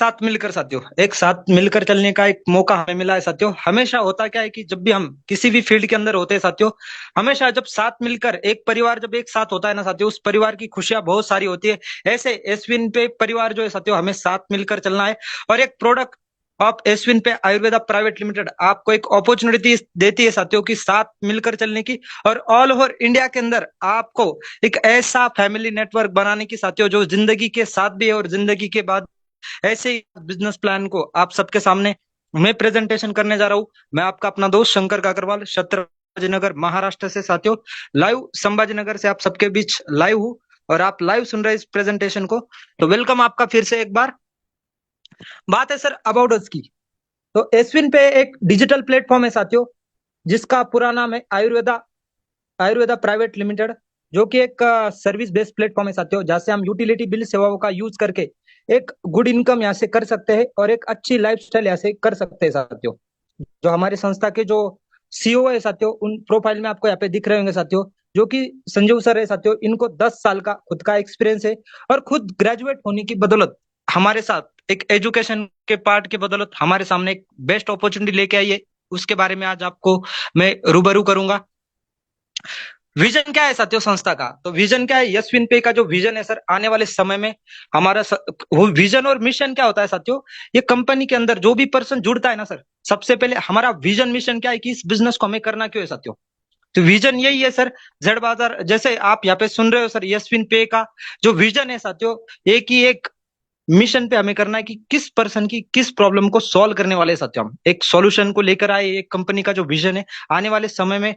साथ मिलकर साथियों, एक साथ मिलकर चलने का एक मौका हमें मिला है साथियों। हमेशा होता क्या है कि जब भी हम किसी भी फील्ड के अंदर होते हैं साथियों, हमेशा जब साथ मिलकर एक परिवार जब एक साथ होता है ना साथियों, उस परिवार की खुशियां बहुत सारी होती है। ऐसे एसविन पे परिवार जो है साथियों, हमें साथ मिलकर चलना है। और एक प्रोडक्ट ऑफ एसविन पे आयुर्वेदा प्राइवेट लिमिटेड आपको एक अपॉर्चुनिटी देती है साथियों की साथ मिलकर चलने की। और ऑल ओवर इंडिया के अंदर आपको एक ऐसा फैमिली नेटवर्क बनाने की साथियों, जो जिंदगी के साथ भी है और जिंदगी के बाद। ऐसे ही बिजनेस प्लान को आप सबके सामने मैं प्रेजेंटेशन करने जा रहा हूं। मैं आपका अपना दोस्त शंकर काकरवाल, छत्रपति नगर महाराष्ट्र से साथियों, लाइव संभाजी नगर से आप सबके बीच लाइव हूं। और आप लाइव सुन रहे हैं इस प्रेजेंटेशन को, तो वेलकम आपका फिर से एक बार। बात है सर अबाउट अस की। तो एसविन पे एक डिजिटल प्लेटफॉर्म है साथियों, जिसका पूरा नाम है आयुर्वेदा आयुर्वेदा प्राइवेट लिमिटेड, जो कि एक सर्विस बेस्ड प्लेटफॉर्म है साथियों, जहां से हम यूटिलिटी बिल सेवाओं का यूज करके एक गुड इनकम यहाँ से कर सकते हैं और एक अच्छी लाइफस्टाइल यहाँ से कर सकते हैं साथियों। जो हमारी संस्था के जो सीईओ है साथियों, उन प्रोफाइल में आपको यहाँ पे दिख रहे होंगे साथियों, जो कि संजीव सर है साथियों। इनको 10 साल का खुद का एक्सपीरियंस है और खुद ग्रेजुएट होने की बदौलत हमारे साथ एक एजुकेशन के पार्ट के बदौलत हमारे सामने एक बेस्ट अपॉर्चुनिटी लेके आई है। उसके बारे में आज आपको मैं रूबरू करूंगा। विजन क्या है साथियों संस्था का? तो विजन क्या है, यशविन पे का जो विजन है सर, आने वाले समय में हमारा वो विजन और मिशन क्या होता है साथियों, ये कंपनी के अंदर जो भी पर्सन जुड़ता है ना सर, सबसे पहले हमारा विजन मिशन क्या है कि इस बिजनेस को हमें करना क्यों है साथियों। तो विजन यही है सर, जेड बाजार जैसे आप यहाँ पे सुन रहे हो सर, यशविन पे का जो विजन है साथियों, एक ही एक मिशन पे हमें करना है कि किस पर्सन की किस प्रॉब्लम को सॉल्व करने वाले साथियों, हम एक सॉल्यूशन को लेकर आए। एक कंपनी का जो विजन है, आने वाले समय में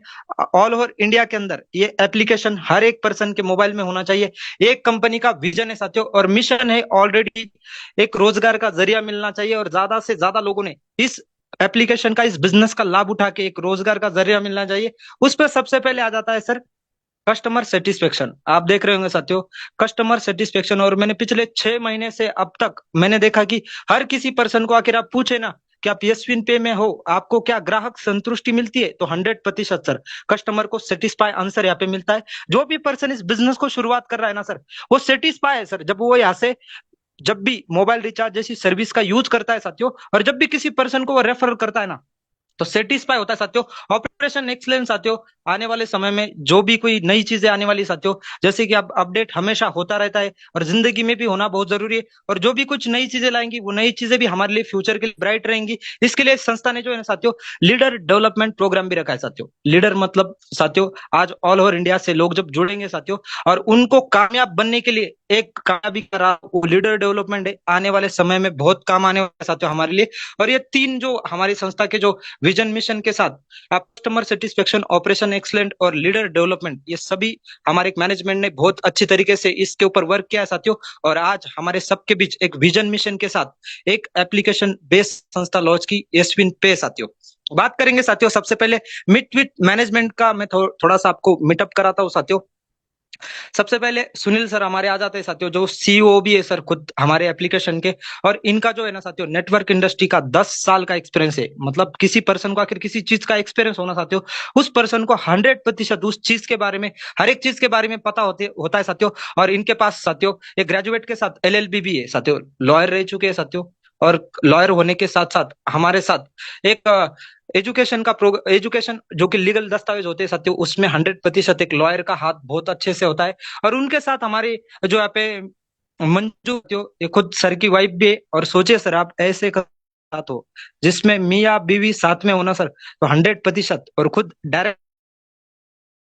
ऑल ओवर इंडिया के अंदर ये एप्लीकेशन हर एक पर्सन के मोबाइल में होना चाहिए। एक कंपनी का विजन है साथियों, और मिशन है ऑलरेडी एक रोजगार का जरिया मिलना चाहिए, और ज्यादा से ज्यादा लोगों ने इस एप्लीकेशन का, इस बिजनेस का लाभ उठा के एक रोजगार का जरिया मिलना चाहिए। उस पर सबसे पहले आ जाता है सर कस्टमर सेटिस्फेक्शन। आप देख रहे होंगे साथियों, कस्टमर सेटिस्फेक्शन। और मैंने पिछले 6 महीने से अब तक मैंने देखा कि हर किसी पर्सन को आखिर आप पूछे ना कि आप यशविन पे में हो, आपको क्या ग्राहक संतुष्टि मिलती है, तो 100% सर कस्टमर को सेटिस्फाई आंसर यहाँ पे मिलता है। जो भी पर्सन इस बिजनेस को शुरुआत कर रहा है ना सर, वो सेटिस्फाई है सर, जब वो यहाँ से जब भी मोबाइल रिचार्ज जैसी सर्विस का यूज करता है साथियों, और जब भी किसी पर्सन को वो रेफर करता है ना, तो सेटिस्फाई होता है साथियों। ऑपरेशन एक्सलेंस साथियों, आने वाले समय में जो भी कोई नई चीजें आने वाली साथियों, जैसे कि अब अपडेट हमेशा होता रहता है और जिंदगी में भी होना बहुत जरूरी है। और जो भी कुछ नई चीजें लाएंगी, वो नई चीजें भी हमारे लिए फ्यूचर के लिए ब्राइट रहेंगी। इसके लिए संस्था ने जो है ना साथियों, लीडर डेवलपमेंट प्रोग्राम भी रखा है साथियों। लीडर मतलब साथियों, आज ऑल ओवर इंडिया से लोग जब जुड़ेंगे साथियों, और उनको कामयाब बनने के लिए एक कामयाबी करा, वो लीडर डेवलपमेंट है। आने वाले समय में बहुत काम आने वाला है साथियों हमारे लिए। और ये तीन जो हमारी संस्था के जो विजन मिशन के साथ, आप कस्टमर सेटिस्फेक्शन, ऑपरेशन एक्सलेंट और लीडर डेवलपमेंट, ये सभी हमारे मैनेजमेंट ने बहुत अच्छी तरीके से इसके ऊपर वर्क किया है साथियों। और आज हमारे सबके बीच एक विजन मिशन के साथ एक एप्लीकेशन बेस्ड संस्था लॉन्च की, यशविन पे साथियों। बात करेंगे साथियों, सबसे पहले मीट विद मैनेजमेंट का मैं थोड़ा सा आपको मीटअप कराता हूँ साथियों। सबसे पहले सुनील सर हमारे आ जाते हैं साथियों, जो सीईओ भी है सर खुद हमारे एप्लीकेशन के। और इनका जो है ना साथियों, नेटवर्क इंडस्ट्री का 10 साल का एक्सपीरियंस है। मतलब किसी पर्सन को आखिर किसी चीज का एक्सपीरियंस होना साथियों, उस पर्सन को 100% उस चीज के बारे में, हर एक चीज के बारे में पता होता है साथियों। और इनके पास साथियों एक ग्रेजुएट के साथ एलएलबी भी है साथियों, लॉयर रह चुके हैं साथियों। और लॉयर होने के साथ साथ हमारे साथ एक एजुकेशन जो कि लीगल दस्तावेज होते हैं साथियों, उसमें 100% एक लॉयर का हाथ बहुत अच्छे से होता है। और उनके साथ हमारे जो यहाँ पे मंजू जो ये खुद सर की वाइफ भी है। और सोचिए सर, आप ऐसे का साथ हो जिसमें मियाँ बीवी साथ में होना सर, तो 100%। और खुद डायरेक्ट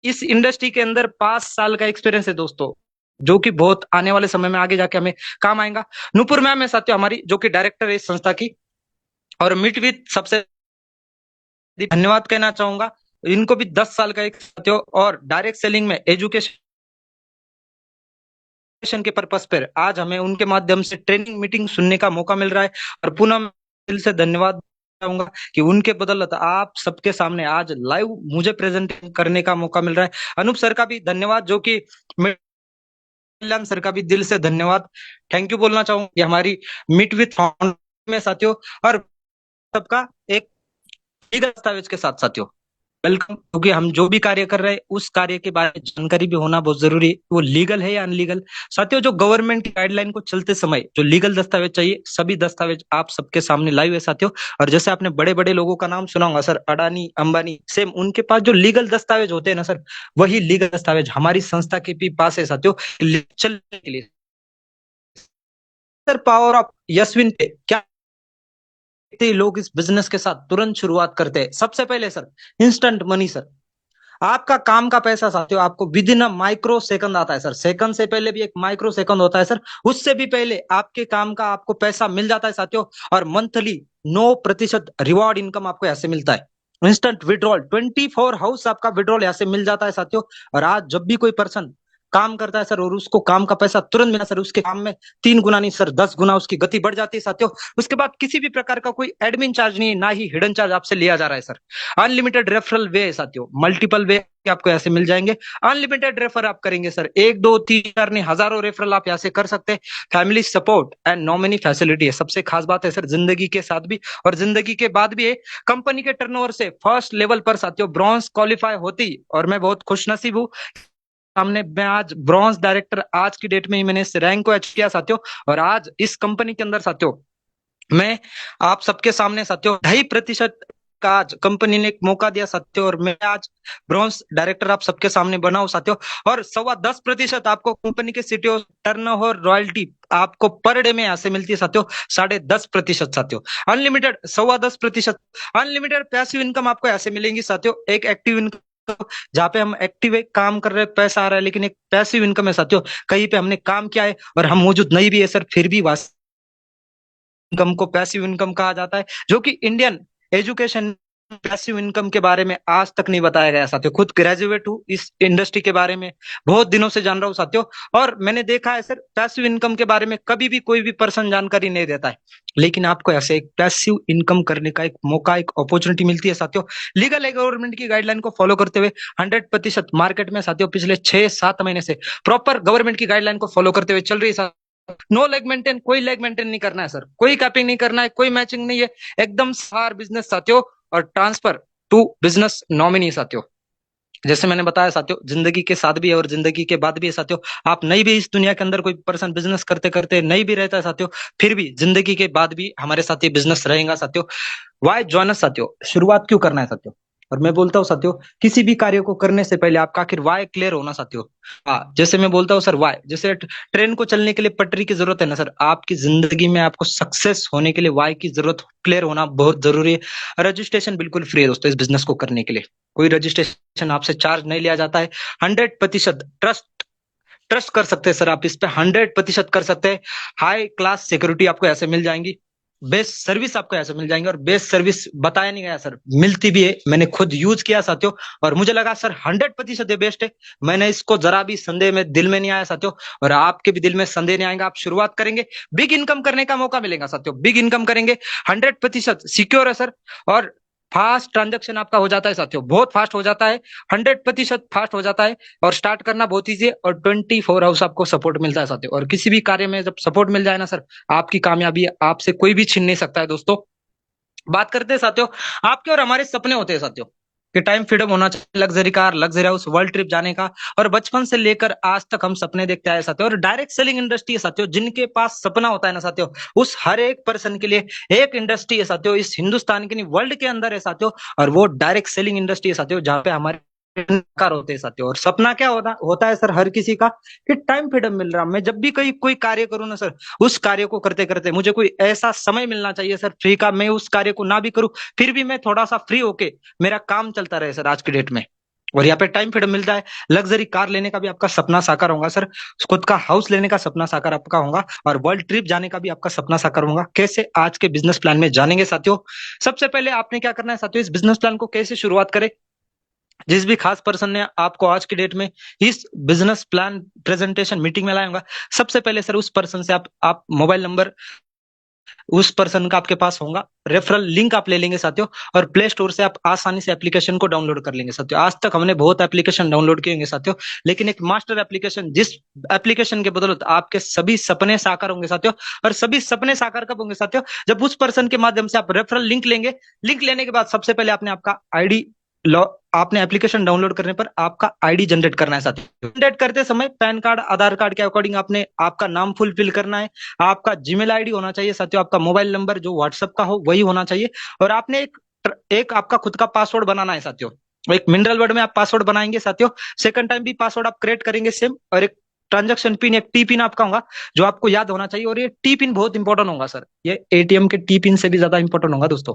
इस इंडस्ट्री के अंदर 5 साल का एक्सपीरियंस है दोस्तों, जो कि बहुत आने वाले समय में आगे जाके हमें काम आएगा। नूपुर मैम है साथियों हमारी, जो कि डायरेक्टर है इस संस्था की। और मीट विद सबसे धन्यवाद कहना चाहूंगा, इनको भी 10 साल का एक साथियों। और डायरेक्ट सेलिंग में एजुकेशन के पर्पस पर आज हमें उनके माध्यम से ट्रेनिंग मीटिंग सुनने का मौका मिल रहा है। और पुनः मैं दिल से धन्यवाद चाहूंगा कि उनके बदौलत आप सबके सामने आज लाइव मुझे प्रेजेंट करने का मौका मिल रहा है। अनूप सर का भी धन्यवाद, जो कि कल्याण सर का भी दिल से धन्यवाद, थैंक यू बोलना चाहूंगा कि हमारी मीट विथ फाउंडर में साथियों। और सबका एक लीगल दस्तावेज के साथ साथियों, वेलकम, क्योंकि हम जो भी कार्य कर रहे हैं उस कार्य के बारे में जानकारी भी होना बहुत जरूरी है, वो लीगल है या अनलीगल। साथियों, जो गवर्नमेंट की गाइडलाइन को चलते समय जो लीगल दस्तावेज चाहिए, सभी दस्तावेज आप सबके सामने लाइव है साथियों। और जैसे आपने बड़े बड़े लोगों का नाम सुना होगा सर, अडानी अंबानी, सेम उनके पास जो लीगल दस्तावेज होते हैं ना सर, वही लीगल दस्तावेज हमारी संस्था के भी पास है साथियों, चलने के लिए। सर, पावर ऑफ यशविन पे क्या लोग इस बिजनेस के साथ तुरंत शुरुआत करते हैं। सबसे पहले सर, इंस्टेंट मनी सर, आपका काम का पैसा साथियों आपको with in a micro second आता है सर। सेकंड से पहले भी एक माइक्रो सेकंड होता है सर, उससे भी पहले आपके काम का आपको पैसा मिल जाता है साथियों। और मंथली 9% रिवॉर्ड इनकम आपको यहाँ से मिलता है। इंस्टेंट विड्रॉल 24 हाउस आपका विड्रॉल यहाँ से मिल जाता है साथियों। और आज जब भी कोई पर्सन काम करता है सर और उसको काम का पैसा तुरंत मिला सर, उसके काम में 3 गुना नहीं सर 10 गुना उसकी गति बढ़ जाती है साथियों। उसके बाद किसी भी प्रकार का कोई एडमिन चार्ज नहीं है, ना ही हिडन चार्ज आपसे लिया जा रहा है सर। अनलिमिटेड रेफरल वे है साथियों, मल्टीपल वे आपको ऐसे मिल जाएंगे। अनलिमिटेड रेफर आप करेंगे सर, 1 2 3 4 नहीं हजारों रेफरल आप यहाँ से कर सकते हैं। Family support and nominee facility है सबसे खास बात है सर, जिंदगी के साथ भी और जिंदगी के बाद भी है। कंपनी के टर्नओवर से फर्स्ट लेवल पर साथियों ब्रॉन्ज क्वालिफाई होती, और मैं बहुत खुशनसीब हूँ, सामने मैं आज ब्रॉन्ज डायरेक्टर आज की डेट में ही मैंने इस रैंक को अचीव किया साथियों। और आज इस कंपनी के अंदर साथियों मैं आप सबके सामने साथियों 2.5% का आज कंपनी ने एक मौका दिया साथियों, और मैं आज ब्रॉन्ज डायरेक्टर आप सबके सामने बना हूं साथियों। और 10.25% आपको कंपनी के सीटीओ टर्नओवर रॉयल्टी आपको पर डे में यहाँ से मिलती है साथियों, 10.5% साथियों। अनलिमिटेड 10.25%, अनलिमिटेड पैसिव इनकम आपको यहाँ से मिलेंगी साथियों। एक एक्टिव इनकम जहाँ पे हम एक्टिव काम कर रहे हैं, पैसा आ रहा है, लेकिन एक पैसिव इनकम है साथियों, कहीं पे हमने काम किया है और हम मौजूद नहीं भी है सर, फिर भी इनकम को पैसिव इनकम कहा जाता है, जो कि इंडियन एजुकेशन पैसिव इनकम के बारे में आज तक नहीं बताया गया साथियों। खुद ग्रेजुएट हूँ, इस इंडस्ट्री के बारे में बहुत दिनों से जान रहा हूँ साथियों। और मैंने देखा है सर, पैसिव इनकम के बारे में कभी भी कोई भी पर्सन जानकारी नहीं देता है, लेकिन आपको ऐसे एक पैसिव इनकम करने का एक मौका, एक अपॉर्चुनिटी मिलती है साथियों। लीगल है, गवर्नमेंट की गाइडलाइन को फॉलो करते हुए 100% मार्केट में साथियों पिछले 6 7 महीने से प्रॉपर गवर्नमेंट की गाइडलाइन को फॉलो करते हुए चल रही है। नो लेग मेंटेन, कोई लेग मेंटेन नहीं करना है सर, कोई कैपिंग नहीं करना है, कोई मैचिंग नहीं है, एकदम सार बिजनेस साथियों। और ट्रांसफर टू बिजनेस नॉमिनी साथियों। जैसे मैंने बताया साथियों, जिंदगी के साथ भी है और जिंदगी के बाद भी है साथियों। आप नहीं भी इस दुनिया के अंदर कोई पर्सन बिजनेस करते करते नहीं भी रहता है साथियों, फिर भी जिंदगी के बाद भी हमारे साथ ये बिजनेस रहेगा साथियों। वाई जॉनस साथियों, शुरुआत क्यों करना है साथियों। और मैं बोलता हूँ साथियों, किसी भी कार्य को करने से पहले आपका आखिर वाई क्लियर होना साथियों। हाँ, जैसे मैं बोलता हूँ सर, वाई जैसे ट्रेन को चलने के लिए पटरी की जरूरत है ना सर, आपकी जिंदगी में आपको सक्सेस होने के लिए वाई की जरूरत क्लियर होना बहुत जरूरी है। रजिस्ट्रेशन बिल्कुल फ्री है दोस्तों, इस बिजनेस को करने के लिए कोई रजिस्ट्रेशन आपसे चार्ज नहीं लिया जाता है। 100% ट्रस्ट, ट्रस्ट कर सकते हैं सर आप इस पे, 100% कर सकते हैं। हाई क्लास सिक्योरिटी आपको ऐसे मिल जाएंगी, बेस्ट सर्विस आपको ऐसे मिल जाएंगे। और बेस्ट सर्विस बताया नहीं गया सर, मिलती भी है, मैंने खुद यूज किया साथियों, और मुझे लगा सर 100% बेस्ट है। मैंने इसको जरा भी संदेह में दिल में नहीं आया साथियों, और आपके भी दिल में संदेह नहीं आएगा। आप शुरुआत करेंगे, बिग इनकम करने का मौका मिलेगा साथियों, बिग इनकम करेंगे, 100% सिक्योर है सर। और फास्ट ट्रांजेक्शन आपका हो जाता है साथियों, बहुत फास्ट हो जाता है, 100% फास्ट हो जाता है। और स्टार्ट करना बहुत ईजी है, और 24 हाउस आपको सपोर्ट मिलता है साथियों। और किसी भी कार्य में जब सपोर्ट मिल जाए ना सर, आपकी कामयाबी आपसे कोई भी छीन नहीं सकता है दोस्तों। बात करते हैं साथियों, आपके और हमारे सपने होते हैं साथियों, कि टाइम फ्रीडम होना चाहिए, luxury car, luxury house, world trip जाने का। और बचपन से लेकर आज तक हम सपने देखते आए साथियों। और डायरेक्ट सेलिंग इंडस्ट्री है साथियों, जिनके पास सपना होता है ना साथियों, उस हर एक पर्सन के लिए एक इंडस्ट्री है साथियों, इस हिंदुस्तान के नहीं वर्ल्ड के अंदर है साथियों। और वो डायरेक्ट सेलिंग इंडस्ट्री है साथियों, जहां पे हमारे कार होते हैं साथियों। और सपना क्या होता है सर हर किसी का, कि टाइम फ्रीडम मिल रहा, मैं जब भी कोई कार्य करूं ना सर, उस कार्य को करते करते मुझे कोई ऐसा समय मिलना चाहिए सर फ्री का, मैं उस कार्य को ना भी करूं, फिर भी मैं थोड़ा सा फ्री होके मेरा काम चलता रहे सर आज की डेट में। और यहाँ पे टाइम फ्रीडम मिलता है, लग्जरी कार लेने का भी आपका सपना साकार होगा सर, खुद का हाउस लेने का सपना साकार आपका होगा, और वर्ल्ड ट्रिप जाने का भी आपका सपना साकार होगा। कैसे, आज के बिजनेस प्लान में जानेंगे साथियों। सबसे पहले आपने क्या करना है साथियों, इस बिजनेस प्लान को कैसे शुरुआत करें। जिस भी खास पर्सन ने आपको आज की डेट में इस बिजनेस प्लान प्रेजेंटेशन मीटिंग में लाया होगा, सबसे पहले सर उस पर्सन से आप मोबाइल नंबर उस पर्सन का आपके पास होगा, रेफरल लिंक आप ले लेंगे साथियों, और प्ले स्टोर से आप आसानी से एप्लीकेशन को डाउनलोड कर लेंगे साथियों। आज तक हमने बहुत एप्लीकेशन डाउनलोड किए होंगे साथियों, लेकिन एक मास्टर एप्लीकेशन, जिस एप्लीकेशन के बदौलत आपके सभी सपने साकार होंगे साथियों। और सभी सपने साकार कब होंगे साथियों, जब उस पर्सन के माध्यम से आप रेफरल लिंक लेंगे। लिंक लेने के बाद सबसे पहले आपने आपका आईडी आपने एप्लीकेशन डाउनलोड करने पर आपका आईडी जनरेट करना है साथियों। जनरेट करते समय पैन कार्ड आधार कार्ड के अकॉर्डिंग आपने आपका नाम फुल फिल करना है, आपका जीमेल आईडी होना चाहिए साथियों, आपका मोबाइल नंबर जो व्हाट्सएप का हो वही होना चाहिए, और आपने एक आपका खुद का पासवर्ड बनाना है साथियों। एक मिनरल वर्ड में आप पासवर्ड बनाएंगे साथियों। सेकंड टाइम भी पासवर्ड आप क्रिएट करेंगे सेम, और एक ट्रांजैक्शन पिन, एक टी पिन आपका होगा जो आपको याद होना चाहिए, और ये टी पिन बहुत इंपॉर्टेंट होगा सर, ये एटीएम के टी पिन से भी ज्यादा इंपॉर्टेंट होगा दोस्तों।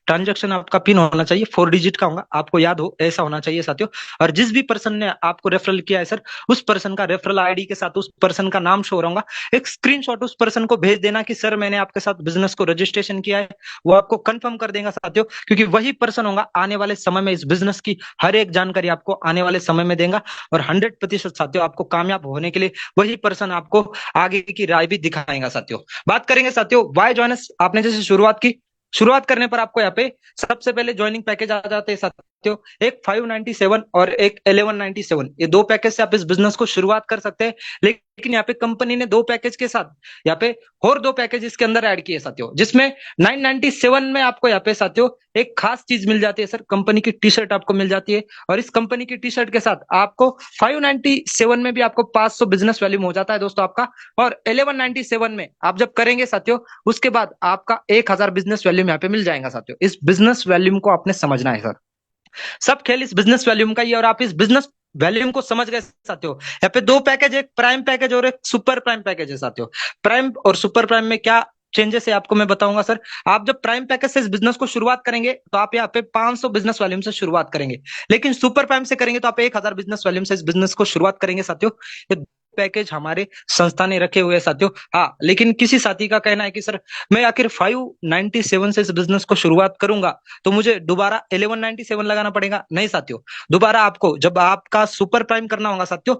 ट्रांजैक्शन आपका पिन होना चाहिए, 4 डिजिट का होगा, आपको याद हो ऐसा होना चाहिए साथियों। और जिस भी पर्सन ने आपको रेफरल किया है सर, उस पर्सन का रेफरल आईडी के साथ उस पर्सन का नाम शो रहूंगा, एक स्क्रीनशॉट उस पर्सन को भेज देना कि सर मैंने आपके साथ बिजनेस को रजिस्ट्रेशन किया है। वो आपको कंफर्म कर देगा साथियों, क्योंकि वही पर्सन होगा आने वाले समय में इस बिजनेस की हर एक जानकारी आपको आने वाले समय में देगा, और 100% साथियों आपको कामयाब होने के लिए वही पर्सन आपको आगे की राय भी दिखाएगा साथियों। बात करेंगे साथियों वाई जॉइनस। आपने जैसे शुरुआत करने पर आपको यहाँ पे सबसे पहले ज्वाइनिंग पैकेज आ जाते हैं साथियों, एक 597 और एक 1197। ये दो पैकेज से आप इस बिजनेस को शुरुआत कर सकते हैं। लेकिन यहाँ पे कंपनी ने दो पैकेज के साथ यहाँ पे और दो पैकेज इसके अंदर ऐड किए साथियों, जिसमें 997 में आपको यहाँ पे साथियों एक खास चीज मिल जाती है सर, कंपनी की टी शर्ट आपको मिल जाती है। और इस कंपनी की टी शर्ट के साथ आपको 597 में भी आपको 500 बिजनेस वैल्यूम हो जाता है दोस्तों आपका, और 1197 में आप जब करेंगे साथियों उसके बाद आपका 1000 बिजनेस वैल्यूम यहाँ पे मिल जाएगा साथियों। इस बिजनेस वैल्यूम को आपने समझना है सर, सब खेल इस बिजनेस वैल्यूम का ही है, और आप इस बिजनेस वैल्यूम को समझ गए साथियों। यहाँ पे दो पैकेज, एक प्राइम पैकेज और एक सुपर प्राइम पैकेज है साथियों। प्राइम और सुपर प्राइम में क्या चेंजेस है आपको मैं बताऊंगा सर। आप जब प्राइम पैकेज से इस बिजनेस को शुरुआत करेंगे तो आप यहाँ पे 500 बिजनेस वॉल्यूम से शुरुआत करेंगे, लेकिन सुपर प्राइम से करेंगे तो आप 1000 बिजनेस वॉल्यूम से इस बिजनेस को शुरुआत करेंगे साथियों। ये पैकेज हमारे संस्था ने रखे हुए हैं साथियों। हाँ, लेकिन किसी साथी का कहना है कि सर मैं आखिर 597 से इस बिजनेस को शुरुआत करूंगा तो मुझे दोबारा 1197 लगाना पड़ेगा। नहीं साथियों, दोबारा आपको जब आपका सुपर प्राइम करना होगा साथियों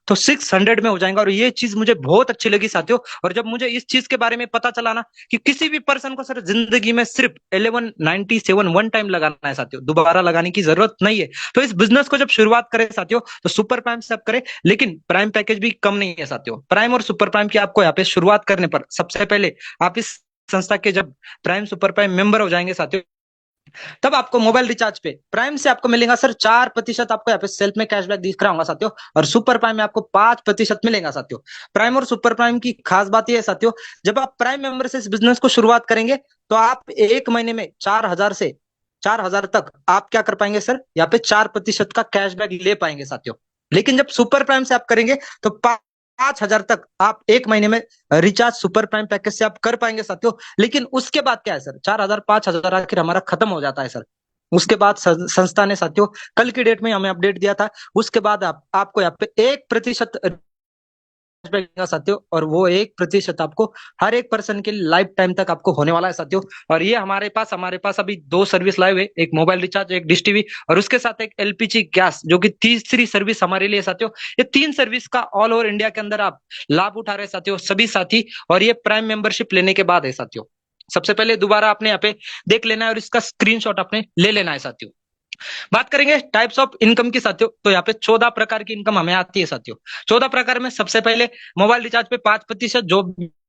तो 600 में हो जाएगा। और ये चीज मुझे बहुत अच्छी लगी साथियों, और जब मुझे इस चीज के बारे में पता चला ना कि किसी भी पर्सन को सर जिंदगी में सिर्फ 1197 वन टाइम लगाना है साथियों, दोबारा लगाने की जरूरत नहीं है। तो इस बिजनेस को जब शुरुआत करें साथियों तो सुपर प्राइम से आप करें, लेकिन प्राइम पैकेज भी कम नहीं है साथियों। प्राइम और सुपर प्राइम की आपको यहाँ पे शुरुआत करने पर सबसे पहले आप इस संस्था के जब प्राइम सुपर प्राइम मेंबर हो जाएंगे साथियों, तब आपको मोबाइल रिचार्ज पे प्राइम से आपको मिलेगा सर 4%। आपको यहाँ पे सेल्फ में कैशबैक दिख रहा होगा साथियों, और सुपर प्राइम में आपको 5% मिलेगा साथियों। प्राइम और सुपर प्राइम की खास बात यह है साथियों, जब आप प्राइम मेंबर से इस बिजनेस को शुरुआत करेंगे तो आप एक महीने में 4000 से 4000 तक आप क्या कर पाएंगे सर, यहाँ पे 4% का कैशबैक ले पाएंगे साथियों। लेकिन जब सुपर प्राइम से आप करेंगे तो 5000 तक आप एक महीने में रिचार्ज सुपर प्राइम पैकेज से आप कर पाएंगे साथियों। लेकिन उसके बाद क्या है सर, 4000 5000 आखिर हमारा खत्म हो जाता है सर। उसके बाद संस्था ने साथियों कल की डेट में हमें अपडेट दिया था, उसके बाद आपको यहाँ पे 1% साथियों, और वो 1% आपको हर एक पर्सन के लाइफ टाइम तक आपको होने वाला है साथियों। और ये हमारे पास अभी दो सर्विस लाइव है, एक मोबाइल रिचार्ज, एक डिश टीवी, और उसके साथ एक एलपीजी गैस, जो कि तीसरी सर्विस हमारे लिए साथियों। ये 3 सर्विस का ऑल ओवर इंडिया के अंदर आप लाभ उठा रहे साथियों सभी साथी, और ये प्राइम मेंबरशिप लेने के बाद है साथियों। सबसे पहले दोबारा आपने यहाँ पे देख लेना है और इसका स्क्रीनशॉट आपने ले लेना है साथियों। बात करेंगे टाइप्स ऑफ इनकम की साथियों, तो यहाँ पे 14 प्रकार की इनकम हमें आती है साथियों। 14 प्रकार में सबसे पहले मोबाइल रिचार्ज पे 5%, जो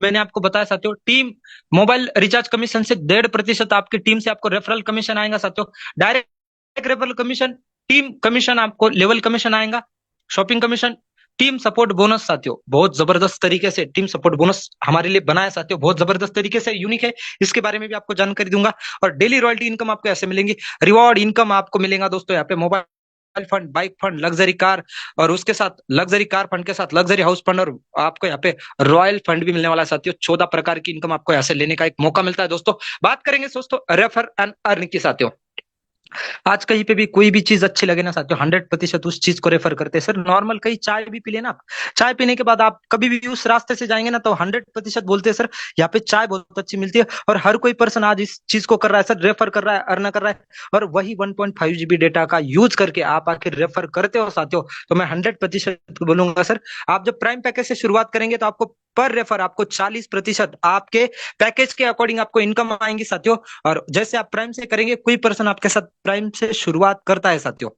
मैंने आपको बताया साथियों। टीम मोबाइल रिचार्ज कमीशन से 1.5% आपकी टीम से आपको रेफरल कमीशन आएगा साथियों। Direct referral commission, team commission, आपको लेवल कमीशन आएगा, shopping commission, team support bonus साथियों। बहुत जबरदस्त तरीके से टीम सपोर्ट बोनस हमारे लिए बनाया साथियों, बहुत जबरदस्त तरीके से यूनिक है, इसके बारे में भी आपको जानकारी दूंगा। और डेली रॉयल्टी इनकम आपको ऐसे मिलेंगी, रिवॉर्ड इनकम आपको मिलेगा दोस्तों यहाँ पे mobile fund, bike fund, luxury car, और उसके साथ लग्जरी कार फंड के साथ लग्जरी हाउस फंड, और आपको यहाँ पे रॉयल फंड भी मिलने वाला है साथियों। 14 प्रकार की इनकम आपको यहाँ से लेने का एक मौका मिलता है दोस्तों। बात करेंगे दोस्तों रेफर एंड अर्न की साथियों। आज कहीं पे भी कोई भी चीज अच्छी लगे ना साथियों, 100% उस चीज को रेफर करते हैं सर। नॉर्मल कहीं चाय भी पी लेना आप, चाय पीने के बाद आप कभी भी उस रास्ते से जाएंगे ना तो 100% बोलते हैं सर यहाँ पे चाय बहुत अच्छी मिलती है। और हर कोई पर्सन आज इस चीज को कर रहा है सर, रेफर कर रहा है, अर्न कर रहा है, और वही 1.5 GB डेटा का यूज करके आप आखिर रेफर करते हो साथियों। तो मैं 100% बोलूंगा सर, आप जब प्राइम पैकेज से शुरुआत करेंगे तो आपको पर रेफर आपको 40% आपके पैकेज के अकॉर्डिंग आपको इनकम आएंगी साथियों। और जैसे आप प्राइम से करेंगे, कोई पर्सन आपके साथ प्राइम से शुरुआत करता है साथियों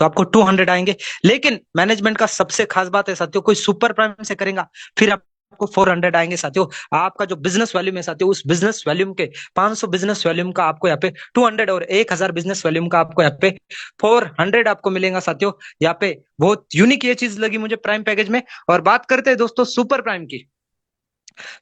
तो आपको 200 आएंगे। लेकिन मैनेजमेंट का सबसे खास बात है साथियों, कोई सुपर प्राइम से करेगा फिर आप आपको 400 आएंगे साथियों। आपका जो बिजनेस वॉल्यूम है साथियों, उस बिजनेस वॉल्यूम के 500 बिजनेस वॉल्यूम का आपको यहाँ पे 200 और 1000 बिजनेस वॉल्यूम का आपको यहाँ पे 400 आपको मिलेगा साथियों। यहाँ पे बहुत यूनिक ये चीज लगी मुझे प्राइम पैकेज में। और बात करते हैं दोस्तों सुपर प्राइम की।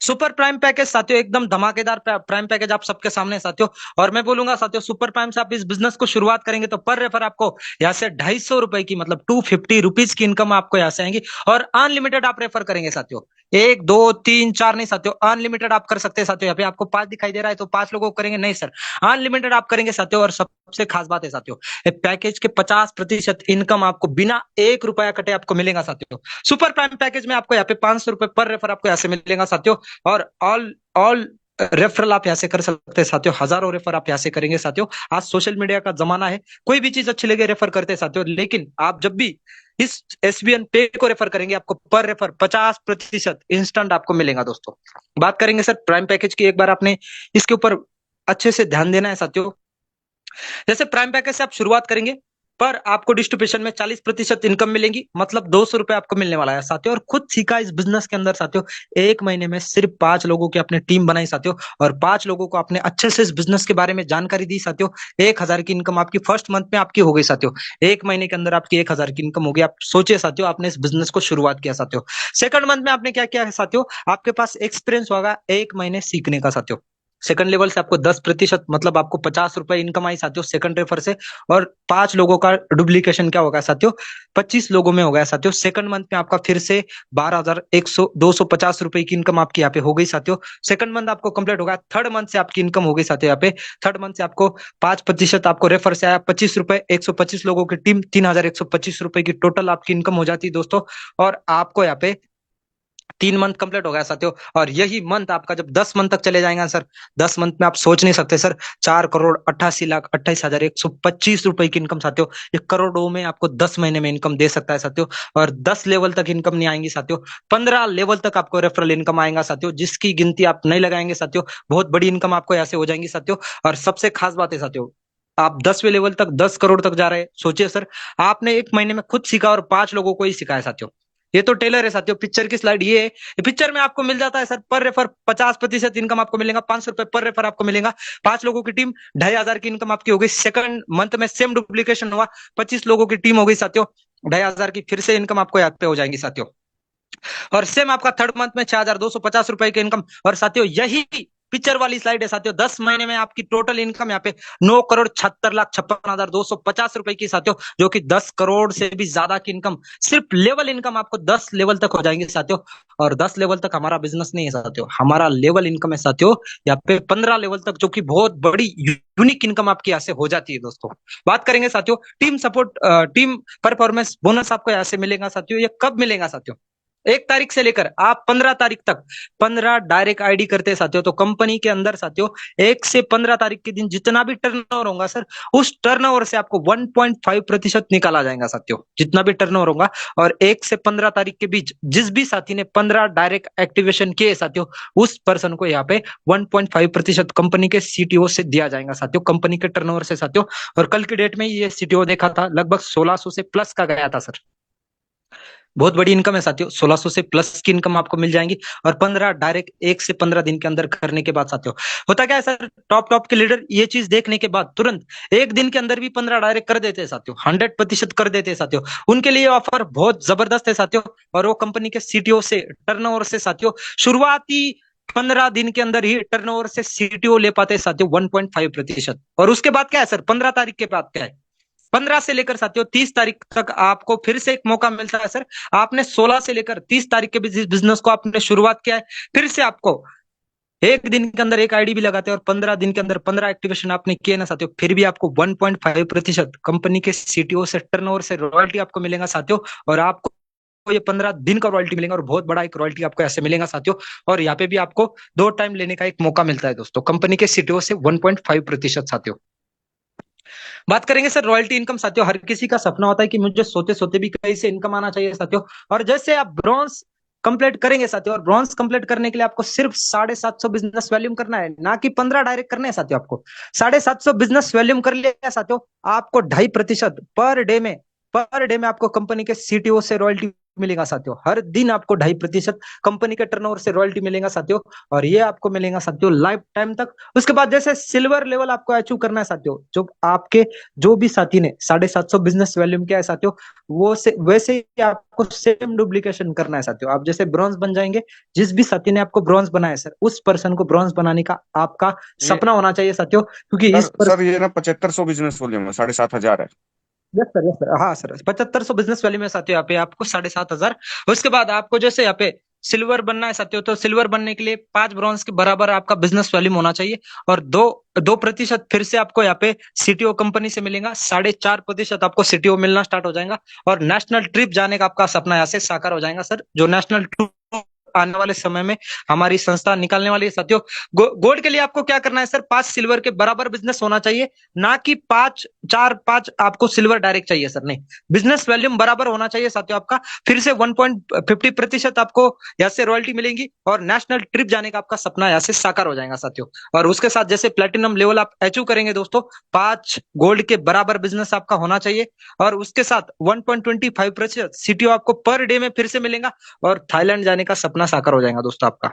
सुपर प्राइम पैकेज साथियों एकदम धमाकेदार प्राइम पैकेज आप सबके सामने है साथियों। और मैं बोलूंगा साथियों सुपर प्राइम से आप इस बिजनेस को शुरुआत करेंगे तो पर रेफर आपको यहाँ से 250 रुपए की मतलब 250 रुपीज की इनकम आपको यहाँ से आएंगी। और अनलिमिटेड आप रेफर करेंगे साथियों, एक दो तीन चार नहीं साथियों, अनलिमिटेड आप कर सकते हैं साथियों। यहाँ पे आपको 5 दिखाई दे रहा है तो 5 लोगों को करेंगे, नहीं सर, अनलिमिटेड आप करेंगे साथियों। और सबसे खास बात है साथियों, पैकेज के 50% इनकम आपको बिना 1 रुपया कटे आपको मिलेगा साथियों। सुपर प्राइम पैकेज में आपको यहाँ पे 500 रुपए पर रेफर आपको यहाँ से मिलेगा साथियों। और ऑल ऑल रेफरल आप यहाँ से कर सकते हैं साथियों, हजारों रेफर आप यहाँ से करेंगे साथियों। आज सोशल मीडिया का जमाना है, कोई भी चीज अच्छी लगे रेफर करते हैं साथियों। लेकिन आप जब भी इस एसबीएन पे को रेफर करेंगे आपको पर रेफर 50% इंस्टेंट आपको मिलेगा दोस्तों। बात करेंगे सर प्राइम पैकेज की, एक बार आपने इसके ऊपर अच्छे से ध्यान देना है साथियों। जैसे प्राइम पैकेज से आप शुरुआत करेंगे पर आपको डिस्ट्रीब्यूशन में 40% इनकम मिलेगी, मतलब 200 रुपए आपको मिलने वाला है साथियों। और खुद सीखा इस बिजनेस के अंदर साथियों, एक महीने में सिर्फ 5 लोगों की अपने टीम बनाई साथियों। और 5 लोगों को आपने अच्छे से इस बिजनेस के बारे में जानकारी दी साथियों। 1000 की इनकम आपकी फर्स्ट मंथ में आपकी हो गई साथियों। एक महीने के अंदर आपकी 1000 की इनकम होगी। आप सोचिए साथियों, आपने इस बिजनेस को शुरुआत किया साथियों। सेकंड मंथ में आपने क्या किया है साथियों, आपके पास एक्सपीरियंस होगा एक महीने सीखने का साथियों। सेकंड लेवल से आपको 10% मतलब आपको 50 रुपए इनकम आई साथियों सेकंड रेफर से। और 5 लोगों का डुप्लीकेशन क्या होगा साथियों, 25 लोगों में हो गया साथियों। सेकंड मंथ में आपका फिर से 12,250 रुपए की इनकम आपकी यहाँ पे हो गई साथियों। सेकंड मंथ आपको कंप्लीट होगा। थर्ड मंथ से आपकी इनकम हो गई साथियों यहाँ पे। थर्ड मंथ से आपको 5% आपको रेफर से आया, 25 रुपए, 125 लोगों की टीम, 3125 रुपए की टोटल आपकी इनकम हो जाती है दोस्तों। और आपको यहाँ पे 3 मंथ कंप्लीट हो गया साथियों। और यही मंथ आपका जब 10 मंथ तक चले जाएगा सर, 10 मंथ में आप सोच नहीं सकते सर, 4,88,28,125 रुपए की इनकम साथियों। ये करोड़ों में आपको 10 महीने में इनकम दे सकता है साथियों। और 10 लेवल तक इनकम नहीं आएंगी साथियों, 15 लेवल तक आपको रेफरल इनकम आएगा साथियों, जिसकी गिनती आप नहीं लगाएंगे साथियों। बहुत बड़ी इनकम आपको यहाँ से हो जाएंगी साथियों। और सबसे खास बात है साथियों, आप 10वें लेवल तक 10 करोड़ तक जा रहे हैं। सोचिए सर, आपने एक महीने में खुद सीखा और 5 लोगों को ही सिखाया साथियों। ये तो टेलर है साथियों, पिक्चर की स्लाइड ये है। पिक्चर में आपको मिल जाता है सर पर रेफर 50% इनकम आपको मिलेगा, 500 रुपए पर रेफर आपको मिलेगा। 5 लोगों की टीम, 2500 की इनकम आपकी हो गई। सेकंड मंथ में सेम डुप्लीकेशन हुआ, 25 लोगों की टीम हो गई साथियों, 2500 की फिर से इनकम आपको यहाँ पे हो जाएंगी साथियों। और सेम आपका थर्ड मंथ में 6,250 रुपए की इनकम। और साथियों यही पिक्चर वाली स्लाइड है साथियों, 10 महीने में आपकी टोटल इनकम यहाँ पे 9,76,56,250 रुपए की साथियों, जो कि 10 करोड़ से भी ज्यादा की इनकम। सिर्फ लेवल इनकम आपको 10 लेवल तक हो जाएंगे साथियों। और 10 लेवल तक हमारा बिजनेस नहीं है साथियों, हमारा लेवल इनकम है साथियों यहाँ पे 15 लेवल तक, जो कि बहुत बड़ी यूनिक इनकम आपकी यहाँ से हो जाती है दोस्तों। बात करेंगे साथियों team support, team performance bonus आपको यहाँ से मिलेगा साथियों। ये कब मिलेगा साथियों, 1 तारीख से लेकर आप 15 तारीख तक 15 डायरेक्ट आईडी करते हैं साथियों। तो कंपनी के अंदर साथियों 1 से 15 तारीख के दिन जितना भी टर्नओवर होगा सर, उस टर्नओवर से आपको 1.5% निकाला जाएगा साथियों, जितना भी टर्नओवर होगा। और 1 से 15 तारीख के बीच जिस भी साथी ने 15 डायरेक्ट एक्टिवेशन किए साथियों, उस पर्सन को यहाँ पे 1.5% कंपनी के सीटीओ से दिया जाएगा साथियों, कंपनी के टर्नओवर से साथियों। और कल की डेट में ये सीटीओ देखा था लगभग 1600 से प्लस का गया था सर। बहुत बड़ी इनकम है साथियों, 1600 से प्लस की इनकम आपको मिल जाएंगी। और 15 डायरेक्ट 1 से 15 दिन के अंदर करने के बाद साथियों होता क्या है सर, टॉप के लीडर ये चीज देखने के बाद तुरंत एक दिन के अंदर भी 15 डायरेक्ट कर देते हैं साथियों, 100% कर देते हैं साथियों। उनके लिए ऑफर बहुत जबरदस्त है साथियों। और वो कंपनी के सीटीओ से टर्नओवर से साथियों शुरुआती 15 दिन के अंदर ही टर्नओवर से सीटीओ ले पाते हैं साथियों 1.5%। और उसके बाद क्या है सर, 15 तारीख के बाद क्या है, 15 से लेकर साथियों 30 तारीख तक आपको फिर से एक मौका मिलता है सर। आपने 16 से लेकर 30 तारीख के बीच बिजनेस को आपने शुरुआत किया है, फिर से आपको एक दिन के अंदर एक आईडी भी लगाते हैं। और 15 दिन के अंदर 15 एक्टिवेशन आपने किए ना साथियों, फिर भी आपको 1.5% कंपनी के सीटीओ से टर्नओवर से रॉयल्टी आपको मिलेगा साथियों। और आपको ये 15 दिन का रॉयल्टी मिलेगा, और बहुत बड़ा एक रॉयल्टी आपको ऐसे मिलेगा साथियों। और यहाँ पे भी आपको 2 टाइम लेने का एक मौका मिलता है दोस्तों, कंपनी के सीटीओ से 1.5% साथियों। बात करेंगे सर रॉयल्टी इनकम साथियों, हर किसी का सपना होता है कि मुझे सोते सोते भी कहीं से इनकम आना चाहिए साथियों। और जैसे आप ब्रॉन्ज कंप्लीट करेंगे साथियों, और ब्रॉन्ज कंप्लीट करने के लिए आपको सिर्फ 750 बिजनेस वॉल्यूम करना है, ना कि 15 डायरेक्ट करने हैं साथियों। आपको 750 बिजनेस वॉल्यूम कर लिया साथियों, आपको 2.5% पर डे में आपको कंपनी के सीटीओ से रॉयल्टी मिलेगा साथियों, हर दिन आपको 2.5% कंपनी के टर्नओवर से रॉयल्टी मिलेगा साथियों, और ये आपको मिलेगा साथियों लाइफ टाइम तक। उसके बाद जैसे सिल्वर लेवल आपको अचीव करना है साथियों, जो आपके जो भी साथी ने 750 बिजनेस वॉल्यूम किया है साथियों, वो से वैसे ही आपको सेम डुप्लीकेशन करना है साथियों। आप जैसे ब्रॉन्ज बन जाएंगे, जिस भी साथी ने आपको ब्रॉन्ज बनाया सर, उस पर्सन को ब्रॉन्ज बनाने का आपका ये सपना होना चाहिए साथियों, क्योंकि सर इस पर। सर ये ना 7500 बिजनेस वॉल्यूम है, 7500 है। यस सर, हाँ सर, 7500 बिजनेस वैल्यू में साथियों यहाँ पे आपको 7,500। उसके बाद आपको जैसे यहाँ पे सिल्वर बनना है साथियों, तो सिल्वर बनने के लिए 5 ब्रॉन्ज के बराबर आपका बिजनेस वैल्यूम होना चाहिए, और 2% फिर से आपको यहाँ पे सीटीओ कंपनी से मिलेगा, 4.5% आपको सीटीओ मिलना स्टार्ट हो जाएगा, और नेशनल ट्रिप जाने का आपका सपना यहाँ से साकार हो जाएगा सर, जो नेशनल टूर आने वाले समय में हमारी संस्था निकालने वाली है साथियों। गोल्ड के लिए आपको क्या करना है सर, 5 सिल्वर के बराबर बिजनेस होना चाहिए, ना कि 5 आपको सिल्वर डायरेक्ट चाहिए सर, नहीं, बिजनेस वॉल्यूम बराबर होना चाहिए साथियों आपका। फिर से 1.50% आपको यहाँ से रॉयल्टी मिलेंगी, और नेशनल ट्रिप जाने का आपका सपना यहाँ से साकार हो जाएगा साथियों। और उसके साथ जैसे प्लेटिनम लेवल आप अचीव करेंगे दोस्तों, 5 गोल्ड के बराबर बिजनेस आपका होना चाहिए, और उसके साथ 1.25% सीटीओ आपको पर डे में फिर से मिलेगा, और थाईलैंड जाने का सपना साकार हो जाएगा दोस्तों आपका।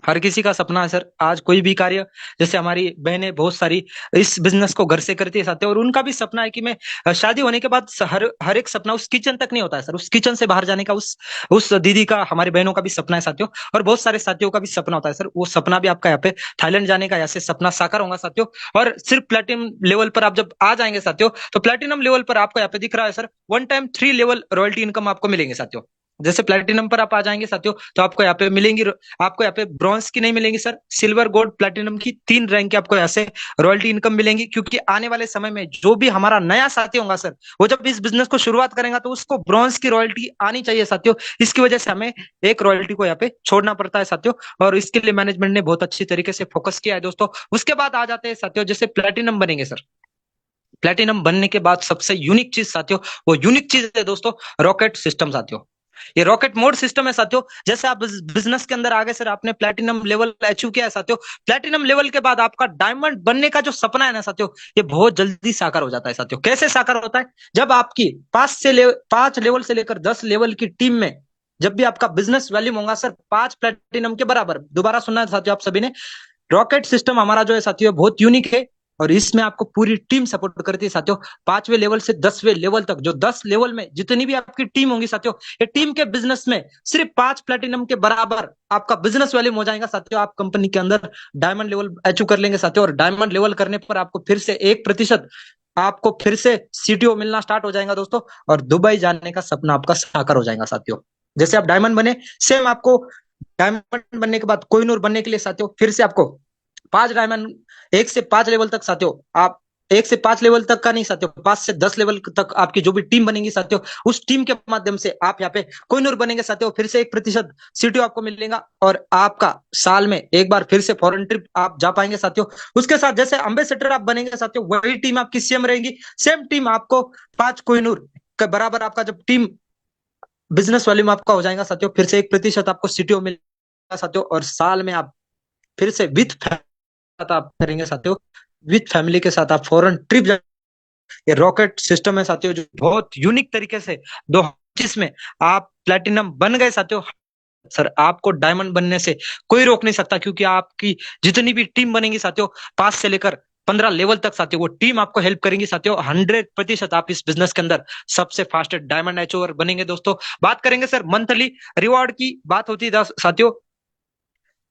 हर किसी का सपना है सर, आज कोई भी कार्य, जैसे हमारी बहनें बहुत सारी इस बिजनेस को घर से करती है साथियों, और उनका भी सपना है कि मैं शादी होने के बाद हर हर एक सपना उस किचन तक नहीं होता है सर, उस किचन से बाहर जाने का, उस दीदी का, हमारी बहनों का भी सपना है साथियों, और बहुत सारे साथियों का भी सपना होता है सर, वो सपना भी आपका यहाँ पे थाईलैंड जाने का यहाँ से सपना साकार होगा साथियों। और सिर्फ प्लेटिनम लेवल पर आप जब आ जाएंगे साथियों, तो प्लेटिनम लेवल पर आपको यहाँ पे दिख रहा है sir, 1 time 3 level royalty income आपको मिलेंगे साथियों। जैसे प्लेटिनम पर आप आ जाएंगे साथियों, तो आपको यहाँ पे मिलेंगी, आपको यहाँ पे ब्रॉन्ज की नहीं मिलेंगी सर, सिल्वर गोल्ड प्लेटिनम की 3 रैंक की आपको यहाँ से रॉयल्टी इनकम मिलेंगी, क्योंकि आने वाले समय में जो भी हमारा नया साथी होगा सर, वो जब इस बिजनेस को शुरुआत करेगा तो उसको ब्रॉन्ज की रॉयल्टी आनी चाहिए साथियों। इसकी वजह से हमें एक रॉयल्टी को यहाँ पे छोड़ना पड़ता है साथियों, और इसके लिए मैनेजमेंट ने बहुत अच्छी तरीके से फोकस किया है दोस्तों। उसके बाद आ जाते हैं साथियों, जैसे प्लेटिनम बनेंगे सर, प्लेटिनम बनने के बाद सबसे यूनिक चीज साथियों, वो यूनिक चीज है दोस्तों, रॉकेट सिस्टम साथियों। ये रॉकेट मोड सिस्टम है साथियों। जैसे आप बिजनेस के अंदर आगे सर, आपने प्लेटिनम लेवल अचीव किया है साथियों, प्लेटिनम लेवल के बाद आपका डायमंड बनने का जो सपना है ना साथियों, ये बहुत जल्दी साकार हो जाता है साथियों। कैसे साकार होता है, जब आपकी 5 लेवल से लेकर 10 लेवल की टीम में जब भी आपका बिजनेस वैल्यूम होगा सर 5 प्लेटिनम के बराबर, दोबारा सुनना है साथियों आप सभी ने, रॉकेट सिस्टम हमारा जो है साथियों बहुत यूनिक है, और इसमें आपको पूरी टीम सपोर्ट करती है साथियों। 5वें लेवल से 10वें लेवल तक, जो 10 लेवल में जितनी भी आपकी टीम होंगी साथियों, ये टीम के बिजनेस में सिर्फ 5 प्लेटिनम के बराबर आपका बिजनेस वैल्यूम हो जाएगा साथियों। आप कंपनी के अंदर डायमंड लेवल अचीव कर लेंगे साथियों, और डायमंड लेवल करने पर आपको फिर से 1% आपको फिर से सीटीओ मिलना स्टार्ट हो जाएगा दोस्तों, और दुबई जाने का सपना आपका साकार हो जाएगा साथियों। जैसे आप डायमंड बने, सेम आपको डायमंड बनने के बाद कोहिनूर बनने के लिए साथियों, फिर से आपको 5 डायमंड, 1 से 5 लेवल तक साथियों, आप 1 से 5 लेवल तक का नहीं साथियों, 5 से 10 लेवल तक आपकी जो भी टीम बनेगी साथियों, उस टीम के माध्यम से आप यहाँ पे कोहिनूर बनेंगे साथियों, फिर से 1% सीटीओ आपको मिलेगा, और आपका साल में एक बार फिर से फॉरेन ट्रिप आप जा पाएंगे साथियों। उसके साथ जैसे अम्बेसडर आप बनेंगे साथियों, वही टीम आपकी सेम रहेगी, सेम टीम आपको 5 कोहिनूर के बराबर आपका जब टीम बिजनेस वॉल्यूम आपका हो जाएगा साथियों, फिर से 1% आपको सीटीओ मिलेगा साथियों, और साल में आप फिर से विथ आप करेंगे साथियों, विथ फैमिली के साथ आप फॉरेन ट्रिप। ये रॉकेट सिस्टम है साथियों, जो बहुत यूनिक तरीके से 2025 में आप प्लेटिनम बन गए साथियों, सर आपको डायमंड बनने से कोई रोक नहीं सकता, क्योंकि आपकी जितनी भी टीम बनेगी साथियों, 5 से लेकर 15 लेवल तक साथियों, वो टीम आपको हेल्प करेंगी साथियों। 100% आप इस बिजनेस के अंदर सबसे फास्टेस्ट डायमंड अचीवर बनेंगे दोस्तों। बात करेंगे सर मंथली रिवॉर्ड की, बात होती है साथियों,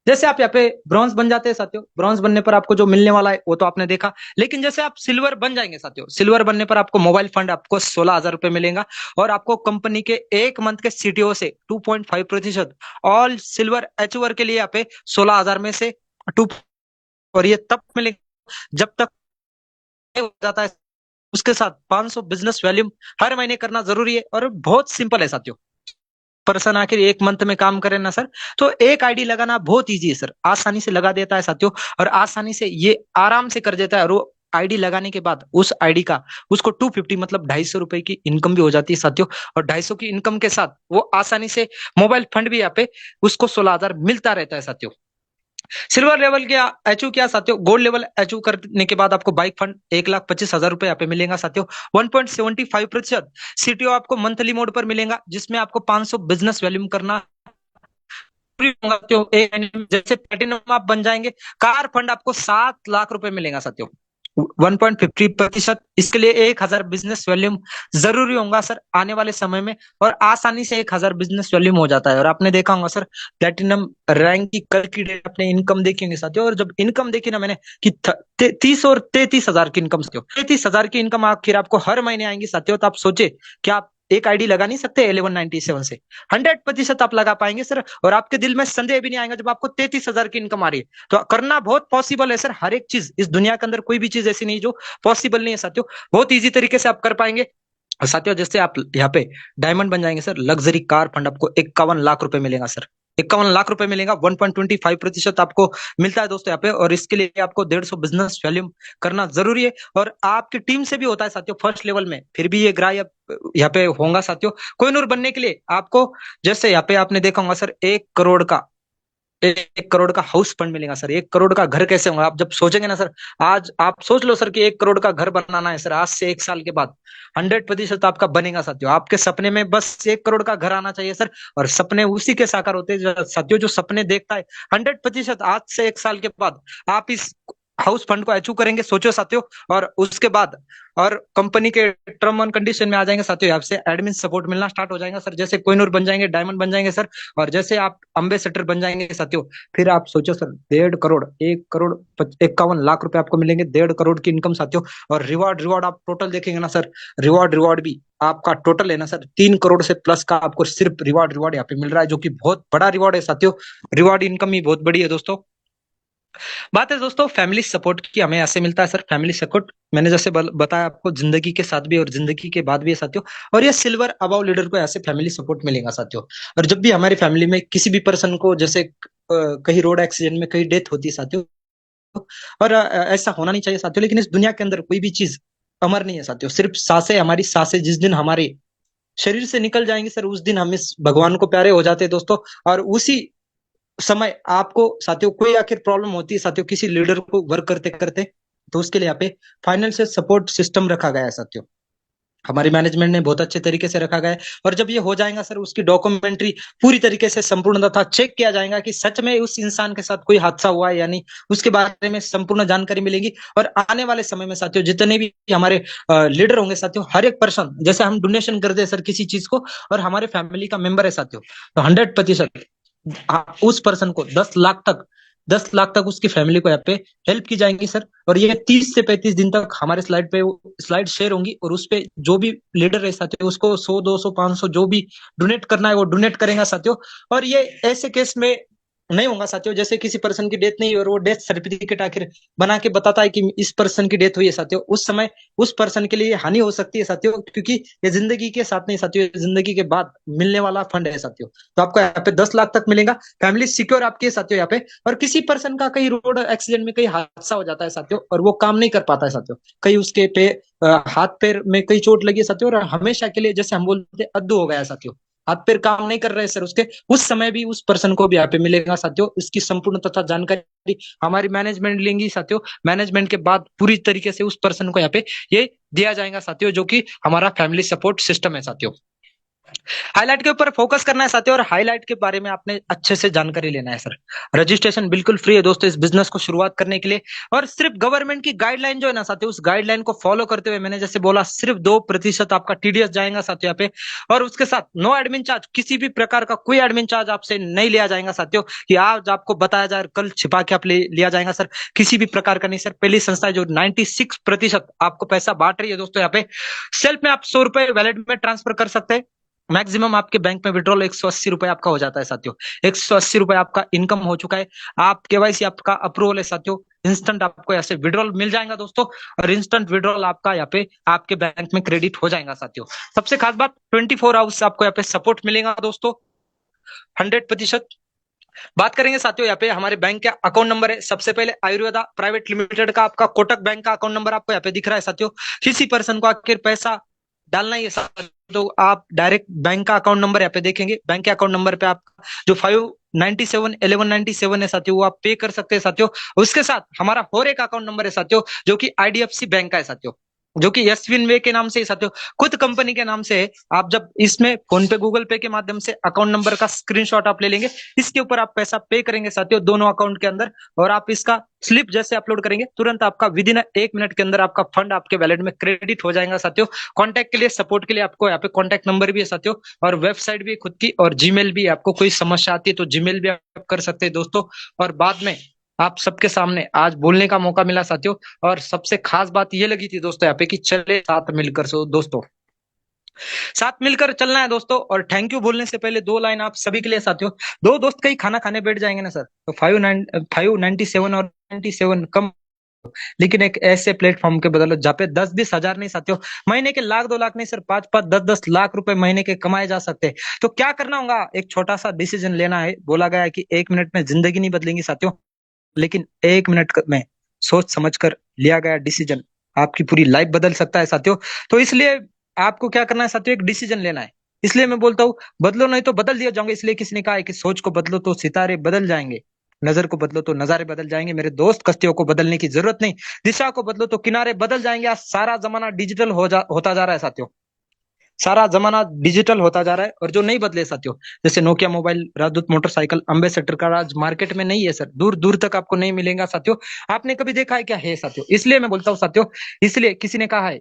जैसे आप यहाँ पे ब्रॉन्ज बन जाते हैं साथियों, ब्रॉन्ज बनने पर आपको जो मिलने वाला है वो तो आपने देखा, लेकिन जैसे आप सिल्वर बन जाएंगे साथियों, सिल्वर बनने पर आपको मोबाइल फंड आपको 16,000 रुपए मिलेगा, और आपको कंपनी के 1 मंथ के सीटीओ से 2.5% ऑल सिल्वर अचीवर के लिए यहाँ पे 16,000 में से 2, और ये तब मिलेगा जब तक हो जाता है। उसके साथ 500 बिजनेस वैल्यूम हर महीने करना जरूरी है, और बहुत सिंपल है साथियों। पर्सन आखिर 1 मंथ में काम करे ना सर, तो एक आईडी लगाना बहुत इजी है सर, आसानी से लगा देता है साथियों, और आसानी से ये आराम से कर देता है, और वो आईडी लगाने के बाद उस आईडी का उसको 250 मतलब 250 रुपए की इनकम भी हो जाती है साथियों, और 250 की इनकम के साथ वो आसानी से मोबाइल फंड भी यहाँ पे उसको 16,000 मिलता रहता है साथियों। सिल्वर लेवल क्या अचीव किया साथियों, गोल्ड लेवल अचीव करने के बाद आपको बाइक फंड 1,25,000 रुपए यहाँ पे मिलेगा साथियों। 1.75% सीटीओ आपको मंथली मोड पर मिलेगा, जिसमें आपको 500 बिजनेस वैल्यूम करना फ्री होगा साथियों। एक महीने में जैसे प्लेटिनम आप बन जाएंगे, कार फंड आपको 7 लाख रुपए मिलेगा साथियों। 1.50%, इसके लिए 1,000 बिजनेस वॉल्यूम जरूरी होगा सर आने वाले समय में, और आसानी से 1,000 बिजनेस वॉल्यूम हो जाता है। और आपने देखा होगा सर, प्लेटिनम रैंक की कल की डेट अपने इनकम देखी होंगे साथियों, और जब इनकम देखी ना मैंने कि 30 और 33 हजार की इनकम साथियों, 33 हजार की इनकम आखिर आपको हर महीने आएंगी साथियों। तो आप सोचे कि आप एक आईडी लगा नहीं सकते 1197 से, 100% आप लगा पाएंगे सर, और आपके दिल में संदेह भी नहीं आएगा जब आपको 33 हजार की इनकम आ रही है। तो करना बहुत पॉसिबल है सर, हर एक चीज इस दुनिया के अंदर कोई भी चीज ऐसी नहीं जो पॉसिबल नहीं है साथियों। बहुत इजी तरीके से आप कर पाएंगे। और साथियों जैसे आप यहाँ पे डायमंड बन जाएंगे सर, लग्जरी कार फंड आपको 51 लाख रुपए मिलेगा सर। 51 लाख रुपए मिलेगा, 1.25% आपको मिलता है दोस्तों यहाँ पे। और इसके लिए आपको 150 बिजनेस वैल्यूम करना जरूरी है, और आपकी टीम से भी होता है साथियों फर्स्ट लेवल में, फिर भी ये ग्राह यहाँ पे होगा साथियों। कोहिनूर बनने के लिए आपको, जैसे यहाँ पे आपने देखा होगा सर, 1 करोड़ का 1 करोड़ का हाउस फंड मिलेगा सर। 1 करोड़ का घर कैसे होगा, आप जब सोचेंगे ना सर, आज आप सोच लो सर कि 1 करोड़ का घर बनाना है सर, आज से 1 साल के बाद 100% आपका बनेगा साथियों। आपके सपने में बस 1 करोड़ का घर आना चाहिए सर, और सपने उसी के साकार होते हैं साथियों जो सपने देखता है। 100% आज से 1 साल के बाद आप इस हाउस फंड को अचीव करेंगे, सोचो साथियों। और उसके बाद और कंपनी के टर्म एंड कंडीशन में आ जाएंगे साथियों, आपसे एडमिन सपोर्ट मिलना स्टार्ट हो जाएगा सर। जैसे कोहिनूर बन जाएंगे, डायमंड बन जाएंगे सर, और जैसे आप अम्बेसडर बन जाएंगे साथियों, फिर आप सोचो सर 1.5 करोड़, 1 करोड़ 51 लाख रुपए आपको मिलेंगे, 1.5 करोड़ की इनकम साथियों। और रिवॉर्ड रिवॉर्ड आप टोटल देखेंगे ना सर, रिवॉर्ड रिवॉर्ड भी आपका टोटल है ना सर, 3 करोड़ से प्लस का आपको सिर्फ रिवॉर्ड रिवॉर्ड यहाँ पे मिल रहा है, जो कि बहुत बड़ा रिवॉर्ड है साथियों। रिवॉर्ड इनकम ही बहुत बड़ी है दोस्तों। बात है दोस्तों फैमिली सपोर्ट की, हमें ऐसे मिलता है सर फैमिली सपोर्ट। मैंने जैसे बताया आपको, जिंदगी के साथ भी और जिंदगी के बाद भी है साथियों। और ये सिल्वर अबव लीडर को ऐसे फैमिली सपोर्ट मिलेगा साथियों। और जब भी हमारी फैमिली में किसी भी पर्सन को, जैसे कहीं रोड एक्सीडेंट में कहीं डेथ होती है साथियों, और ऐसा होना नहीं चाहिए साथियों, लेकिन इस दुनिया के अंदर कोई भी चीज अमर नहीं है साथियों। सिर्फ सांसें, हमारी सांसें जिस दिन हमारे शरीर से निकल जाएंगी सर, उस दिन हम इस भगवान को प्यारे हो जाते हैं दोस्तों। और उसी समय आपको साथियों कोई आखिर प्रॉब्लम होती है साथियों किसी लीडर को वर्क करते करते, तो उसके लिए यहाँ पे फाइनेंशियल सपोर्ट सिस्टम रखा गया है साथियों। हमारी मैनेजमेंट ने बहुत अच्छे तरीके से रखा गया है। और जब ये हो जाएगा सर, उसकी डॉक्यूमेंट्री पूरी तरीके से संपूर्ण तथा चेक किया जाएगा कि सच में उस इंसान के साथ कोई हादसा हुआ है या नहीं, उसके बारे में संपूर्ण जानकारी मिलेगी। और आने वाले समय में साथियों जितने भी हमारे लीडर होंगे साथियों, हर एक पर्सन, जैसे हम डोनेशन कर दे सर किसी चीज को, और हमारे फैमिली का मेंबर है साथियों, तो 100% उस पर्सन को 10 लाख तक उसकी फैमिली को यहाँ पे हेल्प की जाएंगी सर। और ये 30 से 35 दिन तक हमारे स्लाइड पे स्लाइड शेयर होंगी, और उस पे जो भी लीडर है साथियों, उसको 100 200 500 जो भी डोनेट करना है वो डोनेट करेगा साथियों। और ये ऐसे केस में नहीं होगा साथियों, जैसे किसी पर्सन की डेथ नहीं और वो डेथ सर्टिफिकेट आखिर बना के बताता है कि इस पर्सन की डेथ हुई है साथियों, उस समय उस पर्सन के लिए हानि हो सकती है साथियों, क्योंकि ये जिंदगी के साथ नहीं साथियों, ये जिंदगी के बाद मिलने वाला फंड है साथियों। तो आपको यहाँ पे 10 लाख तक मिलेगा, फैमिली सिक्योर आपकी है साथियों यहाँ पे। और किसी पर्सन का कहीं रोड एक्सीडेंट में कहीं हादसा हो जाता है साथियों, और वो काम नहीं कर पाता है साथियों, कहीं उसके पे हाथ पैर में कहीं चोट लगी है साथियों, और हमेशा के लिए जैसे हम बोलते हैं अद्दू हो गया है साथियों, हाथ पैर काम नहीं कर रहे सर उसके, उस समय भी उस पर्सन को भी यहाँ पे मिलेगा साथियों। इसकी संपूर्ण तथा जानकारी हमारी मैनेजमेंट लेंगी साथियों। मैनेजमेंट के बाद पूरी तरीके से उस पर्सन को यहाँ पे ये दिया जाएगा साथियों, जो कि हमारा फैमिली सपोर्ट सिस्टम है साथियों। हाईलाइट के ऊपर फोकस करना है साथियों, और हाईलाइट के बारे में आपने अच्छे से जानकारी लेना है सर। रजिस्ट्रेशन बिल्कुल फ्री है दोस्तों इस बिजनेस को शुरुआत करने के लिए, और सिर्फ गवर्नमेंट की गाइडलाइन जो है ना साथियों, उस गाइडलाइन को फॉलो करते हुए, मैंने जैसे बोला, सिर्फ 2% आपका टीडीएस जाएगा साथियों यहाँ पे। और उसके साथ नो एडमिन चार्ज, किसी भी प्रकार का कोई एडमिन चार्ज आपसे नहीं लिया जाएगा साथियों, कि आज आपको बताया जाए कल छिपा के आप लिया जाएगा सर, किसी भी प्रकार का नहीं सर। पहली संस्था है जो 96% आपको पैसा बांट रही है दोस्तों यहाँ पे। सेल्फ में आप 100 रुपए वैलेट में ट्रांसफर कर सकते हैं, मैक्सिमम आपके बैंक में विड्रॉल 180 रुपए आपका हो जाता है साथियों। 180 रुपए आपका इनकम हो चुका है, आप केवाईसी आपका अप्रूवल है साथियों, इंस्टेंट आपको ऐसे विड्रॉल मिल जाएगा दोस्तों। और इंस्टेंट विड्रॉल आपका यहाँ पे आपके बैंक में क्रेडिट हो जाएगा साथियों। सबसे खास बात 24 आवर्स आपको यहाँ पे सपोर्ट मिलेगा दोस्तों, 100%। बात करेंगे साथियों यहाँ पे हमारे बैंक का अकाउंट नंबर है, सबसे पहले आयुर्वेदा प्राइवेट लिमिटेड का आपका कोटक बैंक का अकाउंट नंबर आपको यहाँ पे दिख रहा है साथियों। किसी पर्सन को आखिर पैसा डालना ही है तो आप डायरेक्ट बैंक का अकाउंट नंबर यहाँ पे देखेंगे, बैंक के अकाउंट नंबर पे आप जो 97 1197 है साथियों, वो आप पे कर सकते हैं साथियों। उसके साथ हमारा और एक अकाउंट नंबर है साथियों, जो कि आईडीएफसी बैंक का है साथियों, जो कि यशविन वे के नाम से ही साथियों, खुद कंपनी के नाम से है। आप जब इसमें फोन पे गूगल पे के माध्यम से अकाउंट नंबर का स्क्रीनशॉट आप ले लेंगे, इसके ऊपर आप पैसा पे करेंगे साथियों दोनों अकाउंट के अंदर, और आप इसका स्लिप जैसे अपलोड करेंगे, तुरंत आपका विद इन 1 मिनट के अंदर आपका फंड आपके वैलेट में क्रेडिट हो जाएगा साथियों। कॉन्टैक्ट के लिए, सपोर्ट के लिए आपको यहाँ पे कॉन्टैक्ट नंबर भी है साथियों, और वेबसाइट भी खुद की, और जीमेल भी। आपको कोई समस्या आती है तो जीमेल भी आप कर सकते हैं दोस्तों। और बाद में आप सबके सामने आज बोलने का मौका मिला साथियों, और सबसे खास बात ये लगी थी दोस्तों यहाँ पे कि चले साथ मिलकर, सो दोस्तों साथ मिलकर चलना है दोस्तों। और थैंक यू बोलने से पहले 2 लाइन आप सभी के लिए साथियों। दो दोस्त कहीं खाना खाने बैठ जाएंगे ना सर, तो 597 और 97 कम, लेकिन एक ऐसे प्लेटफॉर्म के बदौलत जहाँ पे 10-20 हजार नहीं साथियों, महीने के लाख 2 लाख नहीं सर, 5-5 10-10 लाख रुपए महीने के कमाए जा सकते हैं। तो क्या करना होगा, एक छोटा सा डिसीजन लेना है। बोला गया है कि 1 मिनट में जिंदगी नहीं बदलेंगी साथियों, लेकिन 1 मिनट में सोच समझ कर लिया गया डिसीजन आपकी पूरी लाइफ बदल सकता है साथियों। तो इसलिए आपको क्या करना है साथियों, एक डिसीजन लेना है। इसलिए मैं बोलता हूँ, बदलो नहीं तो बदल दिया जाओगे। इसलिए किसी ने कहा है कि सोच को बदलो तो सितारे बदल जाएंगे, नजर को बदलो तो नजारे बदल जाएंगे। मेरे दोस्त, कश्तियों को बदलने की जरूरत नहीं, दिशा को बदलो तो किनारे बदल जाएंगे। आज सारा जमाना डिजिटल होता जा रहा है साथियों, सारा जमाना डिजिटल होता जा रहा है। और जो नहीं बदले साथियों, जैसे नोकिया मोबाइल, राजदूत मोटरसाइकिल, अम्बेसडर का आज मार्केट में नहीं है सर, दूर दूर तक आपको नहीं मिलेगा साथियों। आपने कभी देखा है क्या है साथियों? इसलिए मैं बोलता हूँ साथियों, इसलिए किसी ने कहा है,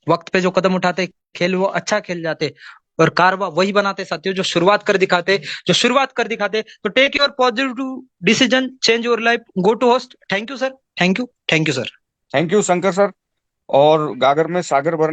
वक्त पे जो कदम उठाते खेल वो अच्छा खेल जाते, और कारवा वही बनाते साथियों जो शुरुआत कर दिखाते, जो शुरुआत कर दिखाते। तो take your positive decision, change your life, go to host. Thank you sir, thank you, thank you sir. Thank you Shankar sir. और गागर में सागर भर